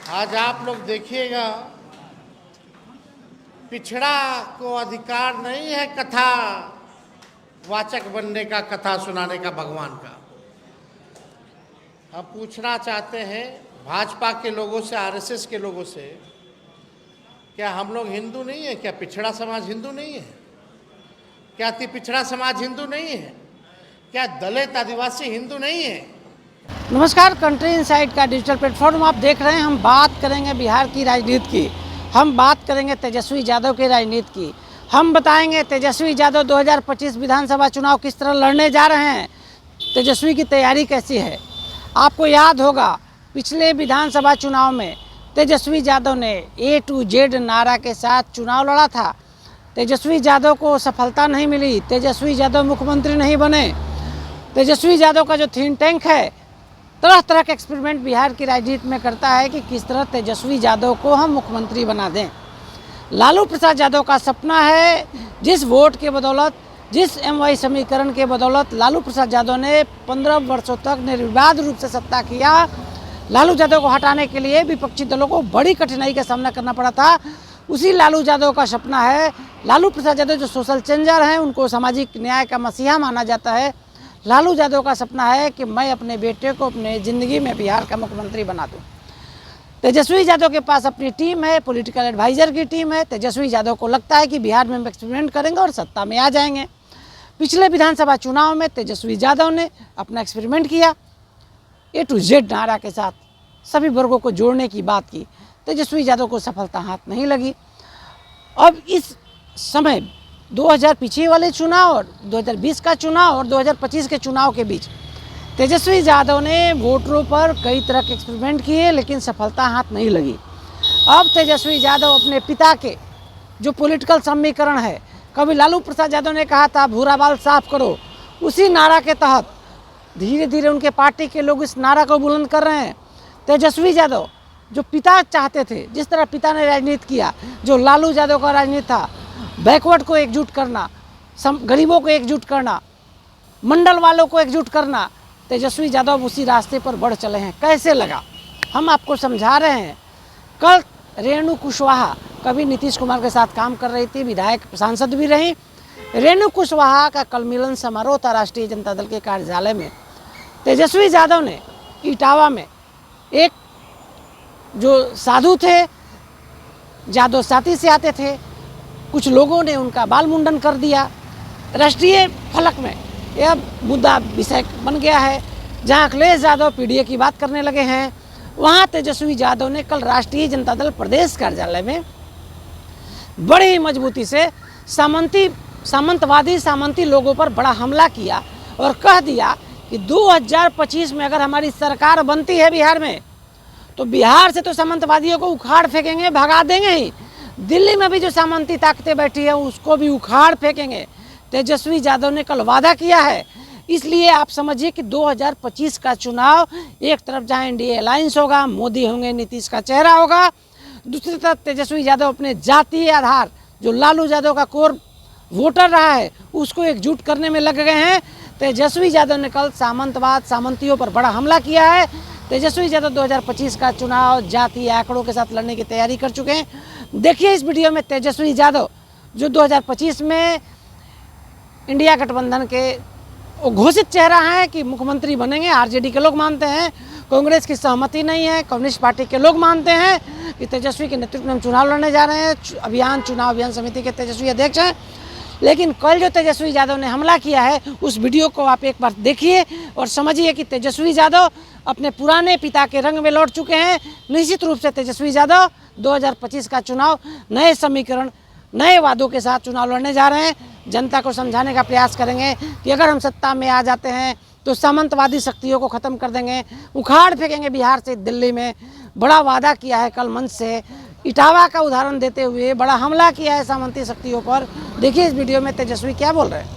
आज आप लोग देखिएगा, पिछड़ा को अधिकार नहीं है कथा वाचक बनने का, कथा सुनाने का भगवान का। हम पूछना चाहते हैं भाजपा के लोगों से, आरएसएस के लोगों से, क्या हम लोग हिंदू नहीं है? क्या पिछड़ा समाज हिंदू नहीं है? क्या अति पिछड़ा समाज हिंदू नहीं है? क्या दलित आदिवासी हिंदू नहीं है? नमस्कार, कंट्री इनसाइड का डिजिटल प्लेटफॉर्म आप देख रहे हैं। हम बात करेंगे बिहार की राजनीति की, हम बात करेंगे तेजस्वी यादव की राजनीति की। हम बताएंगे तेजस्वी यादव 2025 विधानसभा चुनाव किस तरह लड़ने जा रहे हैं, तेजस्वी की तैयारी कैसी है। आपको याद होगा पिछले विधानसभा चुनाव में तेजस्वी यादव ने A to Z नारा के साथ चुनाव लड़ा था। तेजस्वी यादव को सफलता नहीं मिली, तेजस्वी यादव मुख्यमंत्री नहीं बने। तेजस्वी यादव का जो थिंक टैंक है तरह तरह के एक्सपेरिमेंट बिहार की राजनीति में करता है कि किस तरह तेजस्वी यादव को हम मुख्यमंत्री बना दें। लालू प्रसाद यादव का सपना है, जिस वोट के बदौलत, जिस MY समीकरण के बदौलत लालू प्रसाद यादव ने 15 वर्षों तक निर्विवाद रूप से सत्ता किया। लालू यादव को हटाने के लिए विपक्षी दलों को बड़ी कठिनाई का सामना करना पड़ा था। उसी लालू यादव का सपना है। लालू प्रसाद यादव जो सोशल चेंजर हैं, उनको सामाजिक न्याय का मसीहा माना जाता है। लालू यादव का सपना है कि मैं अपने बेटे को अपने ज़िंदगी में बिहार का मुख्यमंत्री बना दूं। तेजस्वी यादव के पास अपनी टीम है, पॉलिटिकल एडवाइज़र की टीम है। तेजस्वी यादव को लगता है कि बिहार में हम एक्सपेरिमेंट करेंगे और सत्ता में आ जाएंगे। पिछले विधानसभा चुनाव में तेजस्वी यादव ने अपना एक्सपेरिमेंट किया, A to Z नारा के साथ सभी वर्गों को जोड़ने की बात की। तेजस्वी यादव को सफलता हाथ नहीं लगी। अब इस समय 2000 पीछे वाले चुनाव और 2020 का चुनाव और 2025 के चुनाव के बीच तेजस्वी यादव ने वोटरों पर कई तरह के एक्सपेरिमेंट किए, लेकिन सफलता हाथ नहीं लगी। अब तेजस्वी यादव अपने पिता के जो पॉलिटिकल समीकरण है, कभी लालू प्रसाद यादव ने कहा था भूरा बाल साफ करो, उसी नारा के तहत धीरे धीरे उनके पार्टी के लोग इस नारा को बुलंद कर रहे हैं। तेजस्वी यादव जो पिता चाहते थे, जिस तरह पिता ने राजनीति किया, जो लालू यादव का राजनीति था, बैकवर्ड को एकजुट करना, गरीबों को एकजुट करना, मंडल वालों को एकजुट करना, तेजस्वी यादव उसी रास्ते पर बढ़ चले हैं। कैसे लगा, हम आपको समझा रहे हैं। कल रेणु कुशवाहा कभी नीतीश कुमार के साथ काम कर रही थी, विधायक सांसद भी रही। रेणु कुशवाहा का कल मिलन समारोह था राष्ट्रीय जनता दल के कार्यालय में। तेजस्वी यादव ने इटावा में एक जो साधु थे, यादव साथी से आते थे, कुछ लोगों ने उनका बाल मुंडन कर दिया। राष्ट्रीय फलक में यह मुद्दा विषय बन गया है। जहां अखिलेश यादव PDA की बात करने लगे हैं, वहां तेजस्वी यादव ने कल राष्ट्रीय जनता दल प्रदेश कार्यालय में बड़ी मजबूती से सामंती लोगों पर बड़ा हमला किया और कह दिया कि 2025 में अगर हमारी सरकार बनती है बिहार में, तो बिहार से तो सामंतवादियों को उखाड़ फेंकेंगे, भगा देंगे ही। दिल्ली में भी जो सामंती ताकतें बैठी है उसको भी उखाड़ फेंकेंगे। तेजस्वी यादव ने कल वादा किया है। इसलिए आप समझिए कि 2025 का चुनाव, एक तरफ जहां NDA अलायंस होगा, मोदी होंगे, नीतीश का चेहरा होगा, दूसरी तरफ तेजस्वी यादव अपने जातीय आधार, जो लालू यादव का कोर वोटर रहा है, उसको एकजुट करने में लग गए हैं। तेजस्वी यादव ने कल सामंतवाद, सामंतियों पर बड़ा हमला किया है। तेजस्वी यादव 2025 का चुनाव जातीय आंकड़ों के साथ लड़ने की तैयारी कर चुके हैं। देखिए इस वीडियो में तेजस्वी यादव जो 2025 में इंडिया गठबंधन के घोषित चेहरा हैं कि मुख्यमंत्री बनेंगे। RJD के लोग मानते हैं, कांग्रेस की सहमति नहीं है, कम्युनिस्ट पार्टी के लोग मानते हैं कि तेजस्वी के नेतृत्व में हम चुनाव लड़ने जा रहे हैं। चुनाव अभियान समिति के तेजस्वी अध्यक्ष हैं। लेकिन कल जो तेजस्वी यादव ने हमला किया है, उस वीडियो को आप एक बार देखिए और समझिए कि तेजस्वी यादव अपने पुराने पिता के रंग में लौट चुके हैं। निश्चित रूप से तेजस्वी यादव 2025 का चुनाव नए समीकरण, नए वादों के साथ चुनाव लड़ने जा रहे हैं। जनता को समझाने का प्रयास करेंगे कि अगर हम सत्ता में आ जाते हैं तो सामंतवादी शक्तियों को ख़त्म कर देंगे, उखाड़ फेंकेंगे बिहार से दिल्ली में। बड़ा वादा किया है कल मंच से, इटावा का उदाहरण देते हुए बड़ा हमला किया है सामंती शक्तियों पर। देखिए इस वीडियो में तेजस्वी क्या बोल रहे हैं।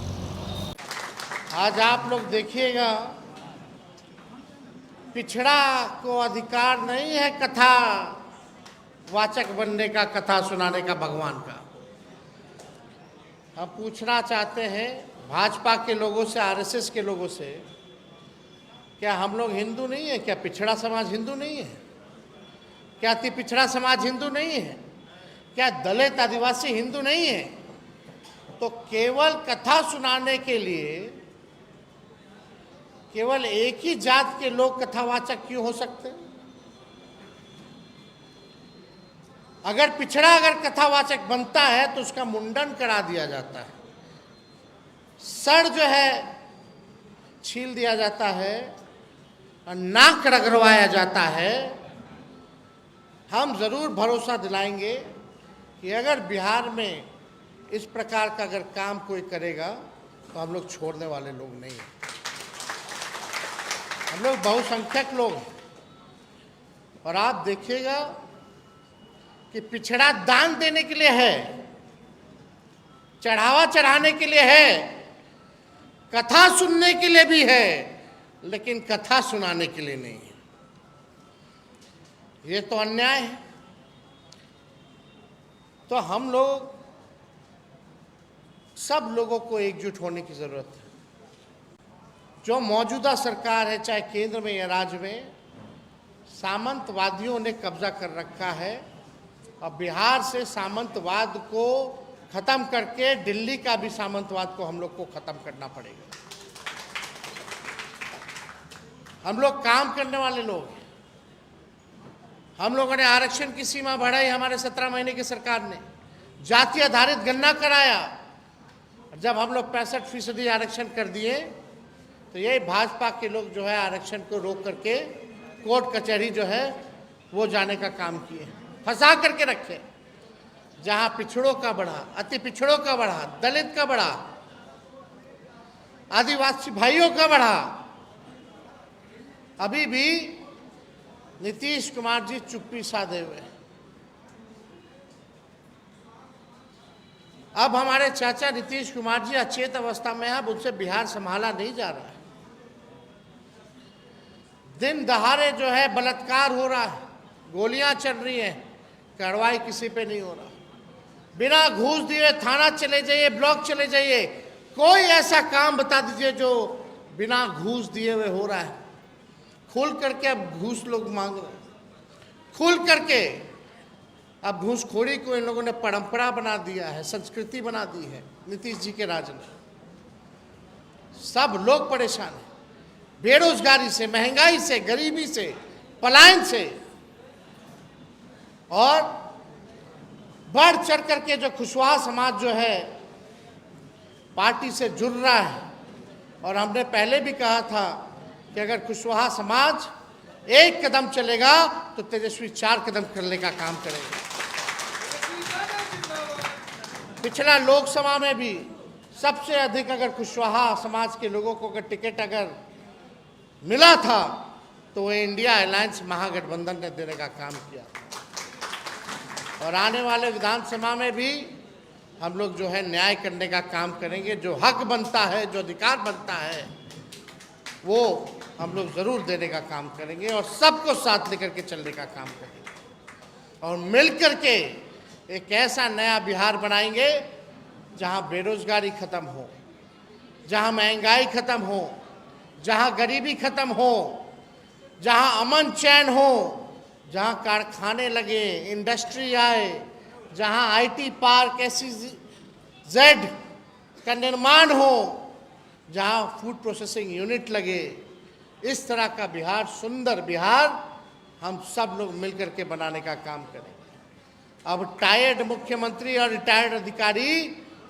आज आप लोग देखिएगा, पिछड़ा को अधिकार नहीं है कथा वाचक बनने का, कथा सुनाने का भगवान का। हम पूछना चाहते हैं भाजपा के लोगों से, आरएसएस के लोगों से, क्या हम लोग हिंदू नहीं है? क्या पिछड़ा समाज हिंदू नहीं है? क्या अति पिछड़ा समाज हिंदू नहीं है? क्या दलित आदिवासी हिंदू नहीं है? तो केवल कथा सुनाने के लिए केवल एक ही जात के लोग कथावाचक क्यों हो सकते हैं? अगर पिछड़ा अगर कथावाचक बनता है तो उसका मुंडन करा दिया जाता है, सर जो है छील दिया जाता है और नाक रगड़वाया जाता है। हम जरूर भरोसा दिलाएंगे कि अगर बिहार में इस प्रकार का अगर काम कोई करेगा तो हम लोग छोड़ने वाले लोग नहीं हैं। हम लोग बहुसंख्यक लोग हैं और आप देखिएगा कि पिछड़ा दान देने के लिए है, चढ़ावा चढ़ाने के लिए है, कथा सुनने के लिए भी है, लेकिन कथा सुनाने के लिए नहीं है। ये तो अन्याय है। तो हम लोग सब लोगों को एकजुट होने की जरूरत है। जो मौजूदा सरकार है, चाहे केंद्र में या राज्य में, सामंतवादियों ने कब्जा कर रखा है और बिहार से सामंतवाद को खत्म करके दिल्ली का भी सामंतवाद को हम लोग को खत्म करना पड़ेगा। हम लोग काम करने वाले लोग हैं। हम लोगों ने आरक्षण की सीमा बढ़ाई, हमारे 17 महीने की सरकार ने जाति आधारित गणना कराया। जब हम लोग 65% आरक्षण कर दिए तो ये भाजपा के लोग जो है आरक्षण को रोक करके कोर्ट कचहरी जो है वो जाने का काम किए, फंसा करके रखे। जहां पिछड़ों का बढ़ा, अति पिछड़ों का बढ़ा, दलित का बढ़ा, आदिवासी भाइयों का बढ़ा, अभी भी नीतीश कुमार जी चुप्पी साधे हुए हैं। अब हमारे चाचा नीतीश कुमार जी अचेत अवस्था में है, अब उनसे बिहार संभाला नहीं जा रहा है। दिन दहाड़े जो है बलात्कार हो रहा है, गोलियां चल रही हैं, कार्रवाई किसी पे नहीं हो रहा। बिना घूस दिए थाना चले जाइए, ब्लॉक चले जाइए, कोई ऐसा काम बता दीजिए जो बिना घूस दिए हुए हो रहा है। खुल करके अब घूस लोग मांग रहे हैं, खुल करके अब घूसखोरी को इन लोगों ने परंपरा बना दिया है, संस्कृति बना दी है नीतीश जी के राज में। सब लोग परेशान हैं, बेरोजगारी से, महंगाई से, गरीबी से, पलायन से। और बढ़ चढ़ करके जो कुशवाहा समाज जो है पार्टी से जुड़ रहा है, और हमने पहले भी कहा था कि अगर कुशवाहा समाज एक कदम चलेगा तो तेजस्वी 4 कदम करने का काम करेगा। पिछला लोकसभा में भी सबसे अधिक अगर कुशवाहा समाज के लोगों को अगर टिकट अगर मिला था तो वो इंडिया अलायंस महागठबंधन ने देने का काम किया। और आने वाले विधानसभा में भी हम लोग जो है न्याय करने का काम करेंगे। जो हक बनता है, जो अधिकार बनता है, वो हम लोग ज़रूर देने का काम करेंगे और सबको साथ लेकर के चलने का काम करेंगे। और मिल करके एक ऐसा नया बिहार बनाएंगे जहां बेरोजगारी खत्म हो, जहां महंगाई खत्म हो, जहां गरीबी खत्म हो, जहां अमन चैन हो, जहां कारखाने लगे, इंडस्ट्री आए, जहां आईटी पार्क, SEZ का निर्माण हो, जहां फूड प्रोसेसिंग यूनिट लगे। इस तरह का बिहार, सुंदर बिहार हम सब लोग मिलकर के बनाने का काम करेंगे। अब टायर्ड मुख्यमंत्री और रिटायर्ड अधिकारी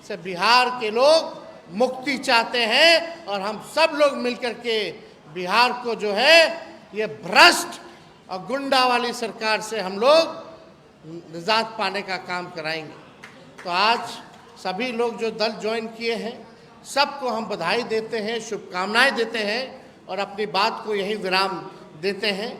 से बिहार के लोग मुक्ति चाहते हैं और हम सब लोग मिलकर के बिहार को जो है ये भ्रष्ट और गुंडा वाली सरकार से हम लोग निजात पाने का काम कराएंगे। तो आज सभी लोग जो दल ज्वाइन किए हैं सबको हम बधाई देते हैं, शुभकामनाएं देते हैं और अपनी बात को यही विराम देते हैं।